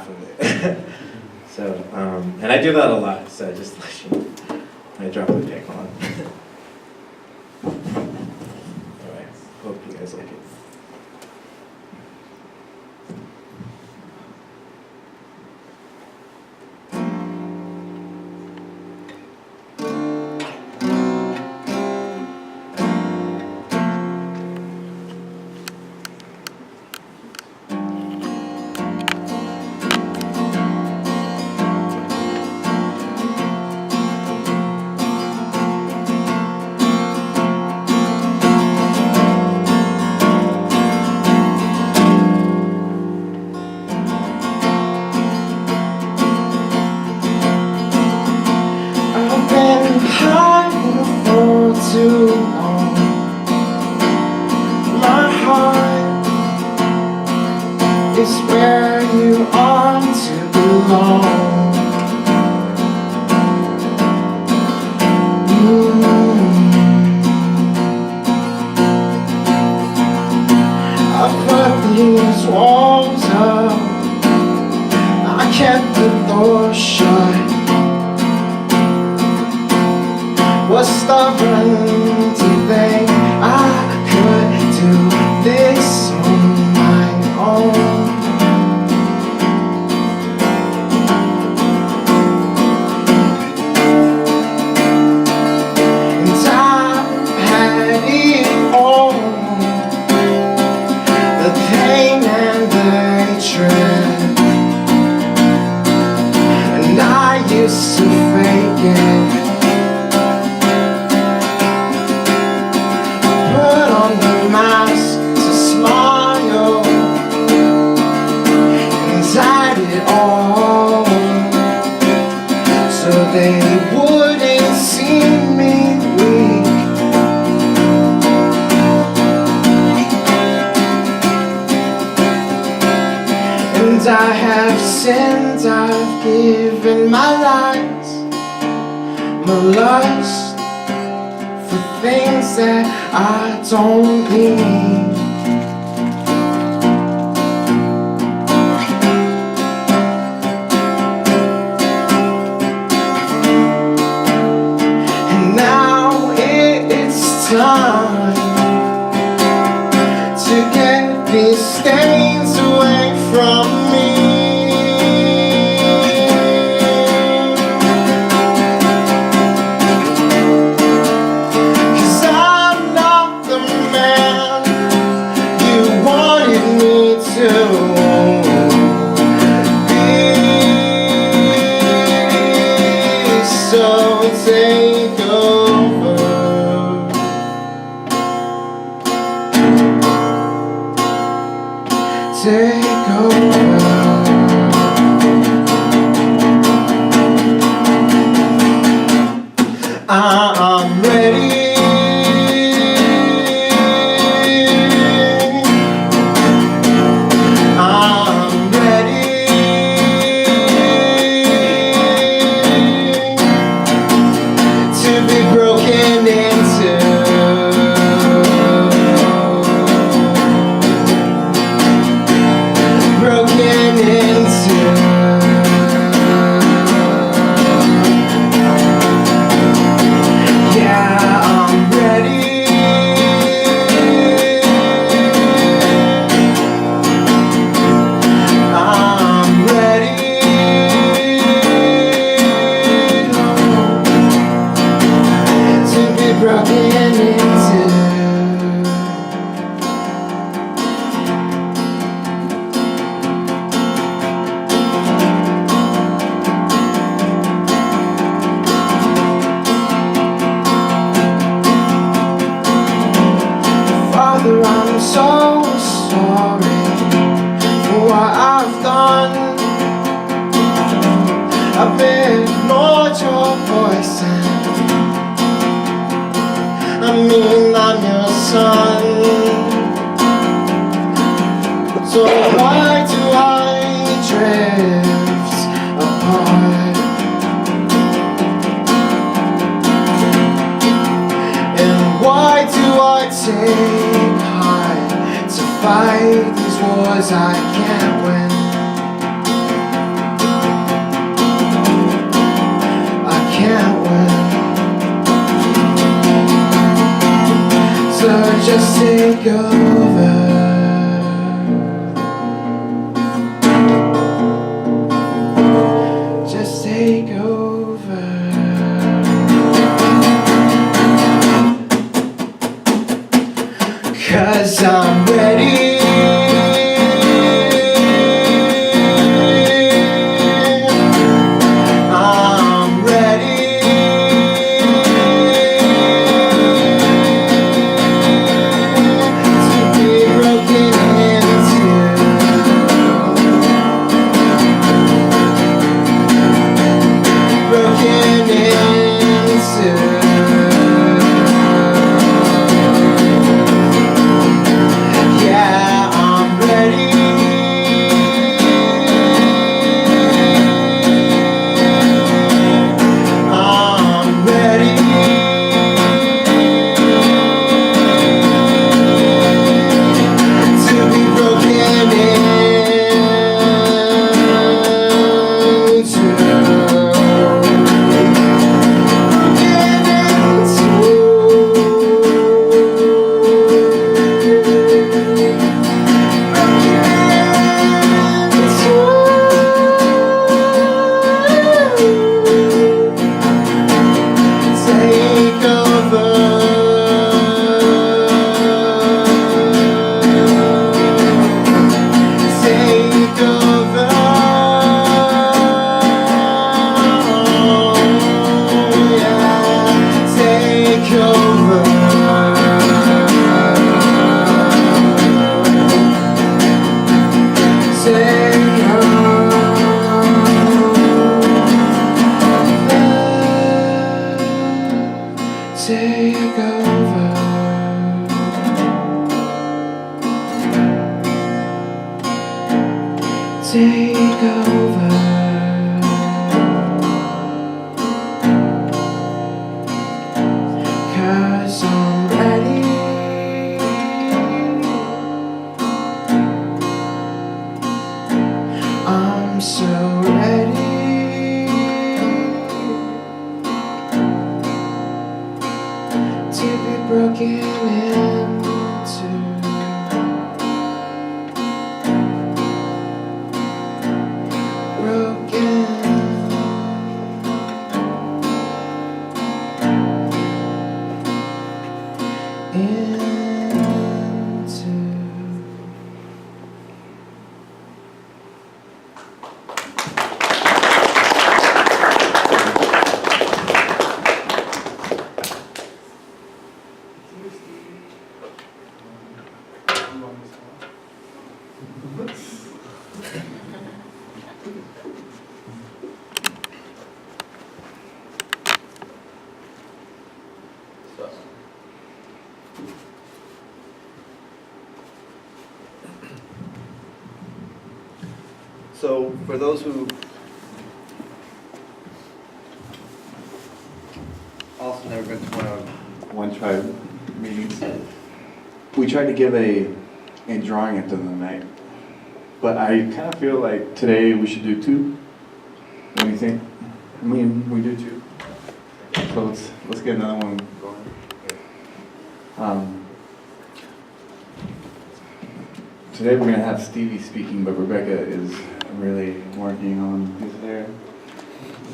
half of it. So, and I do that a lot, so just let you know. I drop the pick on. Alright, hope you guys like it. Too long. My heart is where you ought to belong. I put these walls up, I kept the door shut. Was stubborn to think I could do this on my own. And I've had it all, the pain and the hatred, and I used to fake it. So they wouldn't see me weak. And I have sinned, I've given my lies, my lust for things that I don't need. Time to get these stains away from me. 'Cause I'm not the man you wanted me to be. So take over. Take over. I'm ready. I'm ready to be broken into. Father, I'm so sorry for what I've done. I've ignored your voice and I mean I'm your son. So why do I drift apart? And why do I take heart to fight these wars I can't win? just take over. Just take over. 'Cause I'm ready. I'm ready to be broken into. Broken into. Yeah, I'm ready. I'm ready to be broken into. Take over. Take over. Yeah, take over. Take over. Take over. Take over. 'Cause I'm ready. I'm so ready to be broken into. Broken into. So for those who also never been to one tribe meetings, we tried to give a drawing at the end of the night, but I kind of feel like today we should do two. What do you think? I mean, we do two. So let's get another one going. Today we're gonna have Stevie speaking, but Rebecca is really working on his hair.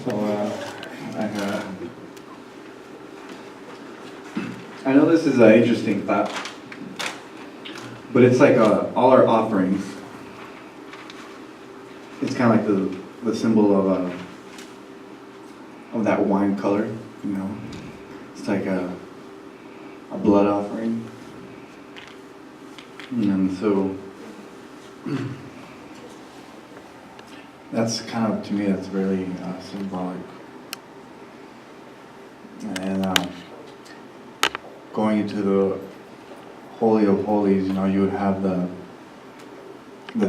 So I know this is an interesting thought, but it's like all our offerings. It's kind of like the symbol of that wine color, you know. It's like a blood offering, and so that's kind of, to me, that's really symbolic. And going into the Holy of Holies, you know, you would have the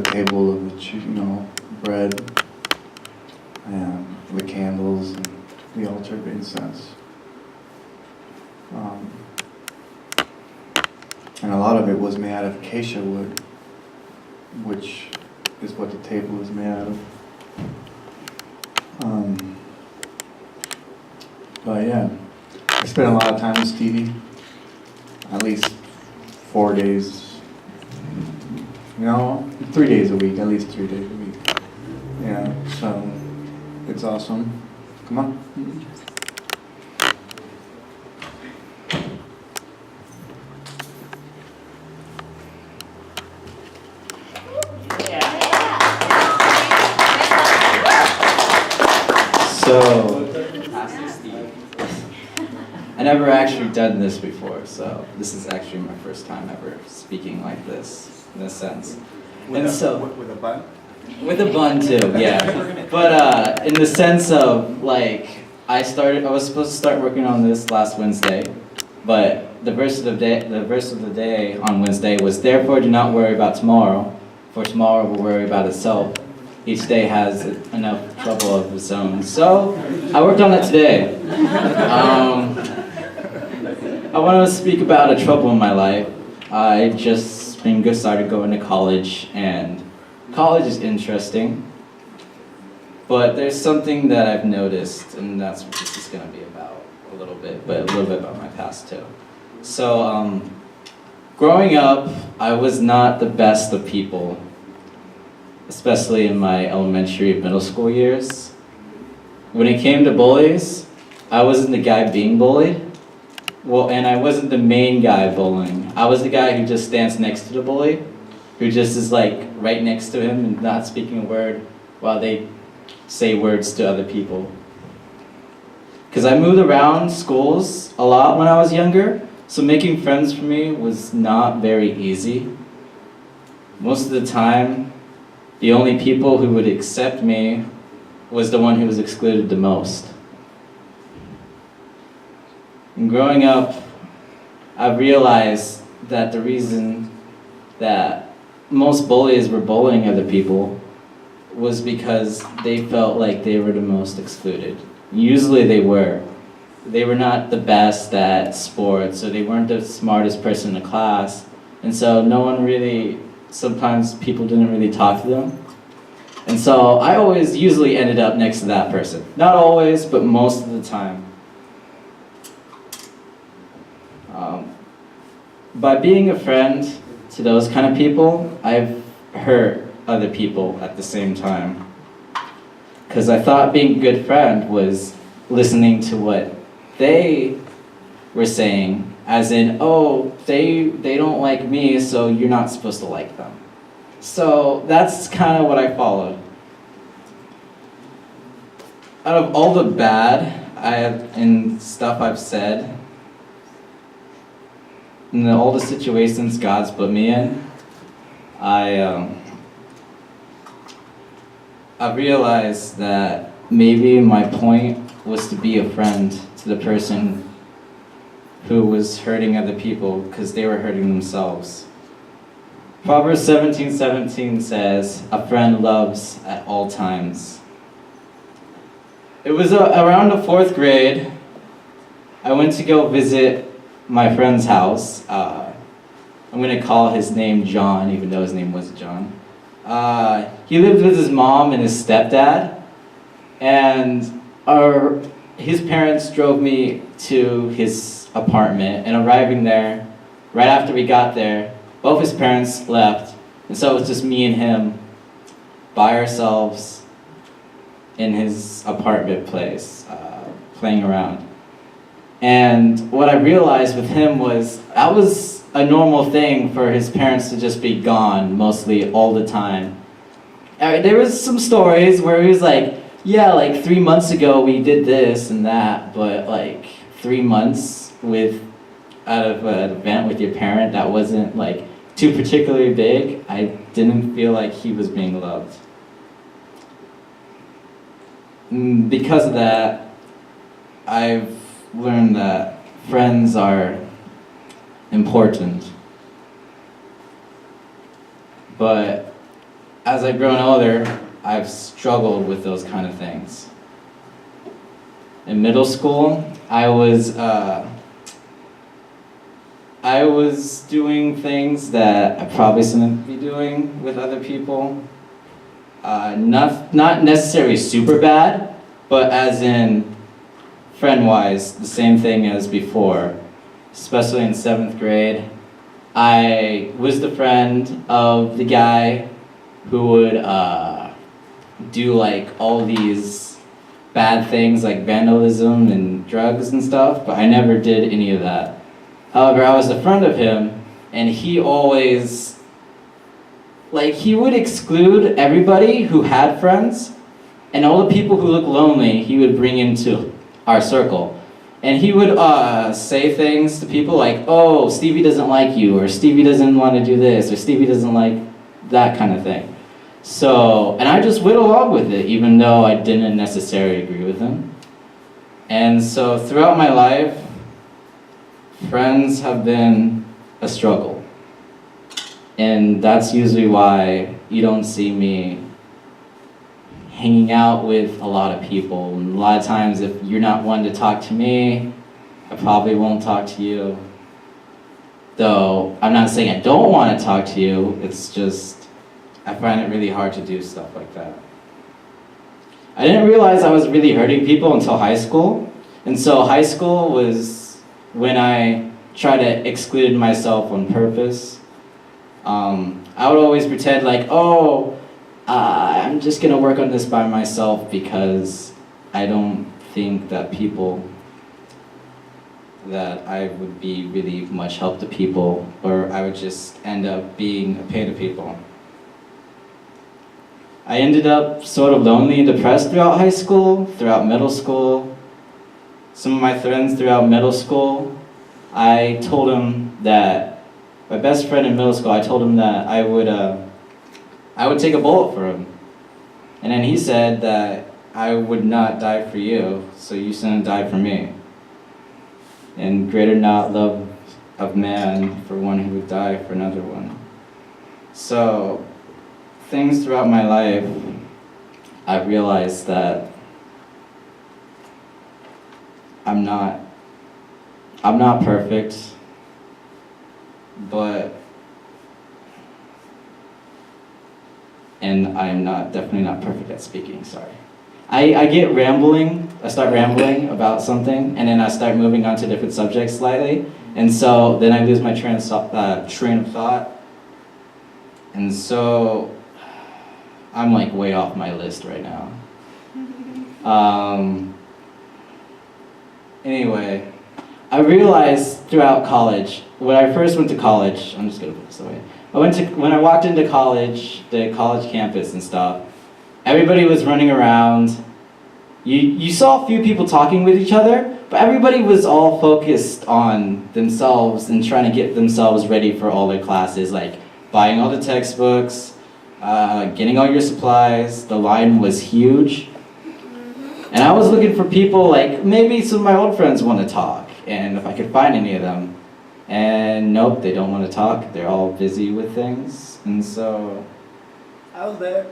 table of the bread, and the candles, and the altar of incense. And a lot of it was made out of acacia wood, which is what the table is made out of. But yeah, I spent a lot of time with Stevie, at least 4 days, 3 days a week, at least 3 days a week. Yeah, so it's awesome. Come on. So, I never actually done this before, so this is actually my first time ever speaking like this, in a sense. With a bun? With a bun too, yeah. But in the sense of like, I was supposed to start working on this last Wednesday, but the verse of the day on Wednesday was, "Therefore do not worry about tomorrow, for tomorrow will worry about itself. Each day has enough trouble of its own." So I worked on it today. I want to speak about a trouble in my life. I just started going to college, and college is interesting, but there's something that I've noticed, and that's what this is going to be about a little bit, but a little bit about my past too. So, growing up, I was not the best of people, especially in my elementary and middle school years. When it came to bullies, I wasn't the guy being bullied. Well, and I wasn't the main guy bullying. I was the guy who just stands next to the bully, who just is like right next to him and not speaking a word while they say words to other people. Because I moved around schools a lot when I was younger, so making friends for me was not very easy. Most of the time, the only people who would accept me was the one who was excluded the most. And growing up, I realized that the reason that most bullies were bullying other people was because they felt like they were the most excluded. Usually they were. They were not the best at sports, or they weren't the smartest person in the class, and so sometimes people didn't really talk to them. And so I usually ended up next to that person. Not always, but most of the time. By being a friend to those kind of people, I've hurt other people at the same time. Because I thought being a good friend was listening to what they were saying, as in, oh, they don't like me, so you're not supposed to like them. So that's kind of what I followed. Out of all the bad and stuff I've said, and all the situations God's put me in, I realized that maybe my point was to be a friend to the person who was hurting other people because they were hurting themselves. Proverbs 17:17 says, "A friend loves at all times." It was around the 4th grade. I went to go visit my friend's house. I'm going to call his name John, even though his name wasn't John. He lived with his mom and his stepdad, and his parents drove me to his apartment, and arriving there, right after we got there, both his parents left, and so it was just me and him by ourselves in his apartment place, playing around. And what I realized with him was that was a normal thing for his parents to just be gone mostly all the time. There was some stories where he was like, yeah, like 3 months ago we did this and that, but like 3 months out of an event with your parent that wasn't like too particularly big, I didn't feel like he was being loved. Because of that, I've learned that friends are important. But as I've grown older, I've struggled with those kind of things. In middle school, I was doing things that I probably shouldn't be doing with other people. Not necessarily super bad, but as in friend-wise, the same thing as before. Especially in 7th grade, I was the friend of the guy who would do like all these bad things like vandalism and drugs and stuff, but I never did any of that. However, I was the friend of him, and he always, like, he would exclude everybody who had friends, and all the people who looked lonely, he would bring into our circle. And he would say things to people like, oh, Stevie doesn't like you, or Stevie doesn't want to do this, or Stevie doesn't like that kind of thing. So, and I just went along with it, even though I didn't necessarily agree with him. And so throughout my life, friends have been a struggle. And that's usually why you don't see me hanging out with a lot of people. And a lot of times if you're not one to talk to me, I probably won't talk to you. Though I'm not saying I don't want to talk to you, it's just I find it really hard to do stuff like that. I didn't realize I was really hurting people until high school. And so high school was when I tried to exclude myself on purpose. I would always pretend like, oh, I'm just gonna work on this by myself because I don't think that that I would be really much help to people, or I would just end up being a pain to people. I ended up sort of lonely and depressed throughout high school, throughout middle school. Some of my friends throughout middle school, I told them that, my best friend in middle school, I told him that I would take a bullet for him. And then he said that I would not die for you, so you shouldn't die for me. And greater not love of man for one who would die for another one. So, things throughout my life, I realized that I'm not perfect, and I'm definitely not perfect at speaking, sorry. I get rambling, I start rambling about something, and then I start moving on to different subjects slightly, and so then I lose my train of thought, and so I'm like way off my list right now. Anyway, I realized throughout college, when I first went to college, I'm just gonna put this away. When I walked into college, the college campus and stuff, everybody was running around. You saw a few people talking with each other, but everybody was all focused on themselves and trying to get themselves ready for all their classes, like buying all the textbooks, getting all your supplies. The line was huge. And I was looking for people, like maybe some of my old friends want to talk, and if I could find any of them. And nope, they don't want to talk. They're all busy with things. And so I was there.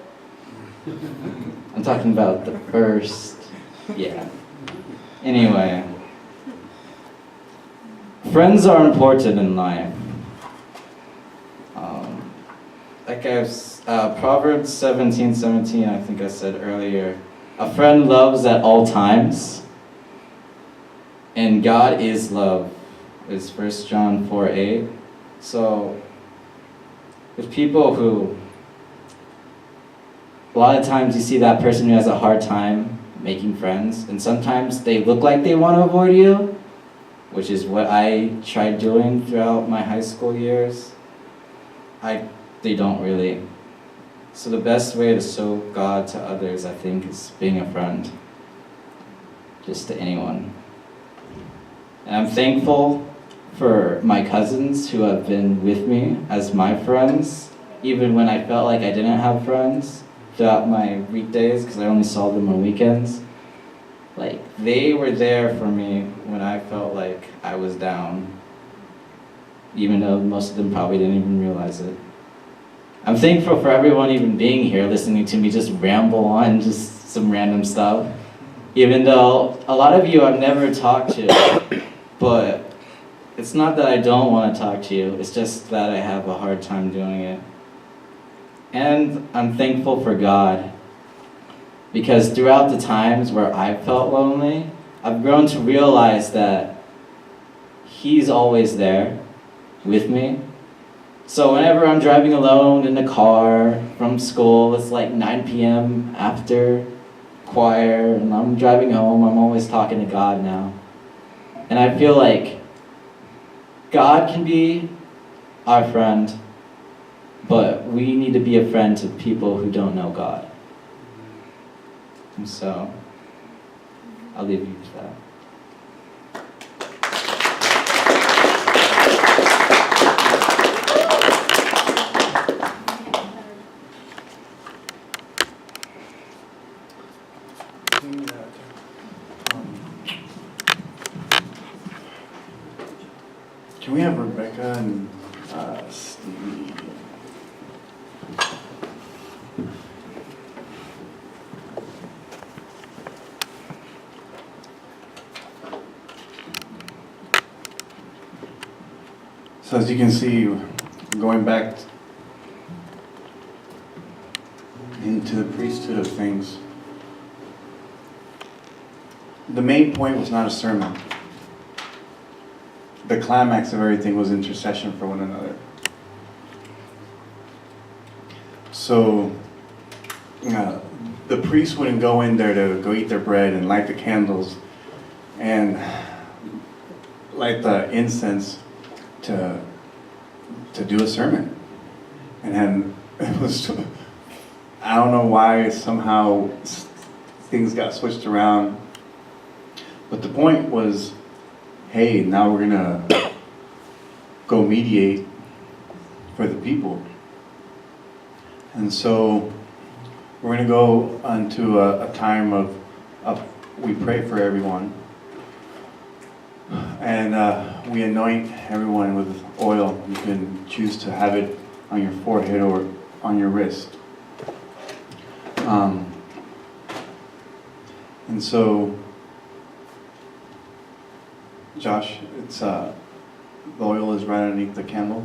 I'm talking about the first, yeah. Anyway, friends are important in life. Like Proverbs 17:17, I think I said earlier, a friend loves at all times, and God is love, is 1 John 4:8. So, with people who, a lot of times you see that person who has a hard time making friends, and sometimes they look like they want to avoid you, which is what I tried doing throughout my high school years. They don't really. So the best way to show God to others, I think, is being a friend. Just to anyone. And I'm thankful for my cousins who have been with me as my friends, even when I felt like I didn't have friends throughout my weekdays, because I only saw them on weekends. Like, they were there for me when I felt like I was down, even though most of them probably didn't even realize it. I'm thankful for everyone even being here, listening to me just ramble on just some random stuff. Even though a lot of you I've never talked to, but it's not that I don't want to talk to you, it's just that I have a hard time doing it. And I'm thankful for God, because throughout the times where I felt lonely, I've grown to realize that He's always there with me, So whenever I'm driving alone in the car from school, it's like 9 p.m. after choir, and I'm driving home, I'm always talking to God now. And I feel like God can be our friend, but we need to be a friend to people who don't know God. And so, I'll leave you with that. Can we have Rebecca and Stevie? So as you can see, going back into the priesthood of things, the main point was not a sermon. The climax of everything was intercession for one another. So the priests wouldn't go in there to go eat their bread and light the candles and light the incense to do a sermon. And then it was, I don't know why somehow things got switched around, but the point was, hey, now we're gonna go mediate for the people. And so we're gonna go into a time of we pray for everyone. And we anoint everyone with oil. You can choose to have it on your forehead or on your wrist. And so Josh, it's the oil is right underneath the candle.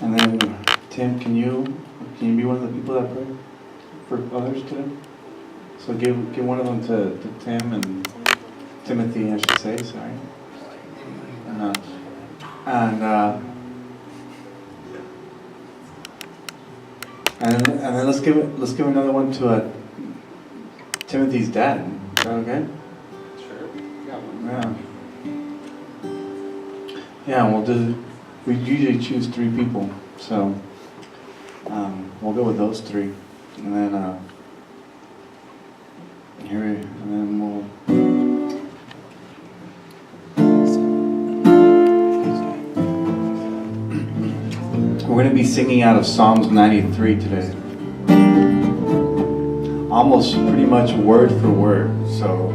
And then Tim, can you be one of the people that pray for others today? So give one of them to Tim and Timothy, I should say. Sorry. And then let's give another one to Timothy's dad. Is that okay? Sure. Got one. Yeah. Yeah. We usually choose 3 people, so we'll go with those 3, and then we're going to be singing out of Psalms 93 today. Almost pretty much word for word, so.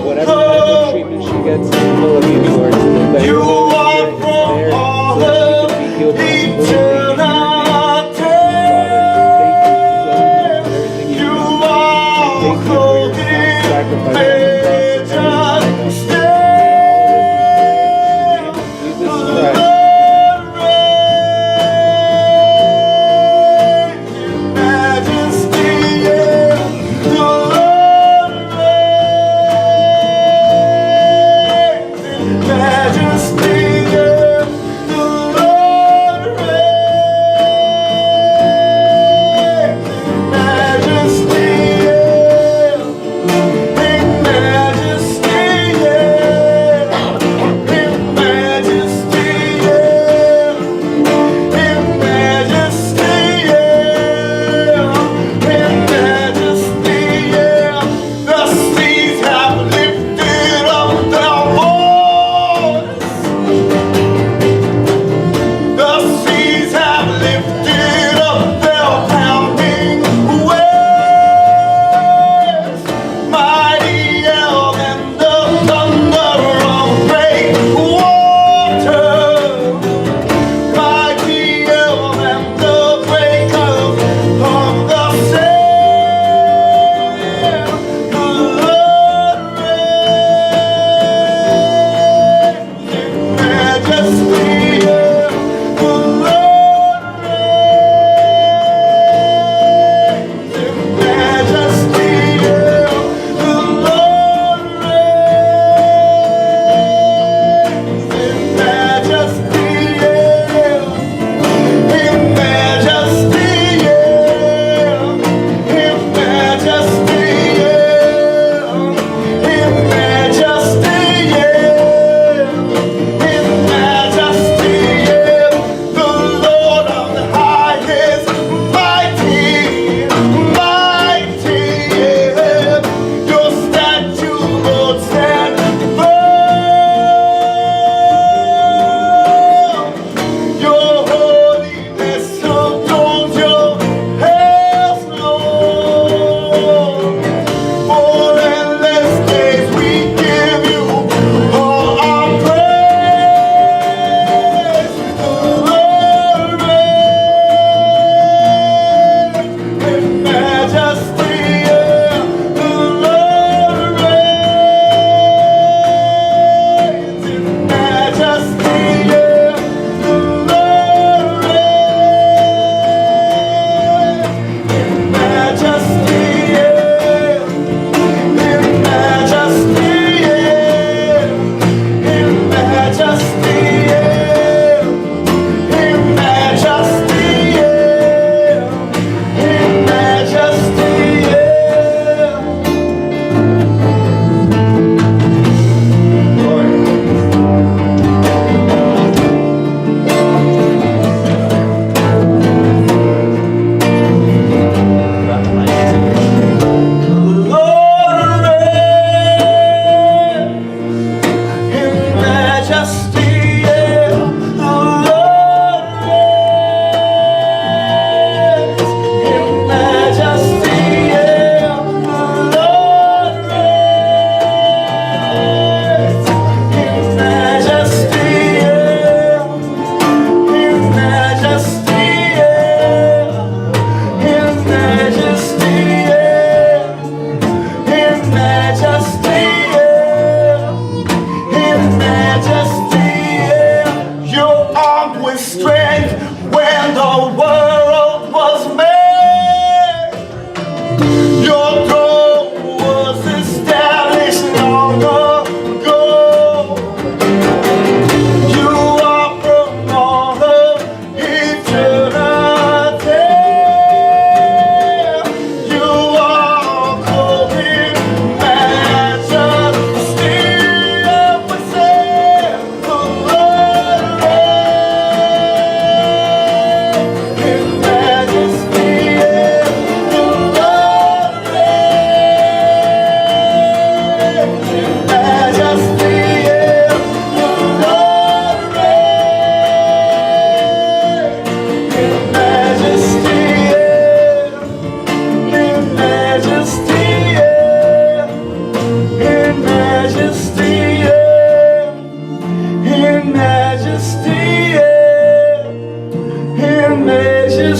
Whatever treatment she gets in the Philippines, Lord, that you are there so that she can be feel comfortable. You walk holding majesty still. Jesus The Christ. Lord reigns in majesty, yeah. The Lord reigns in majesty, yeah. The Lord reigns in majesty, yeah. In majesty.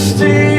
stay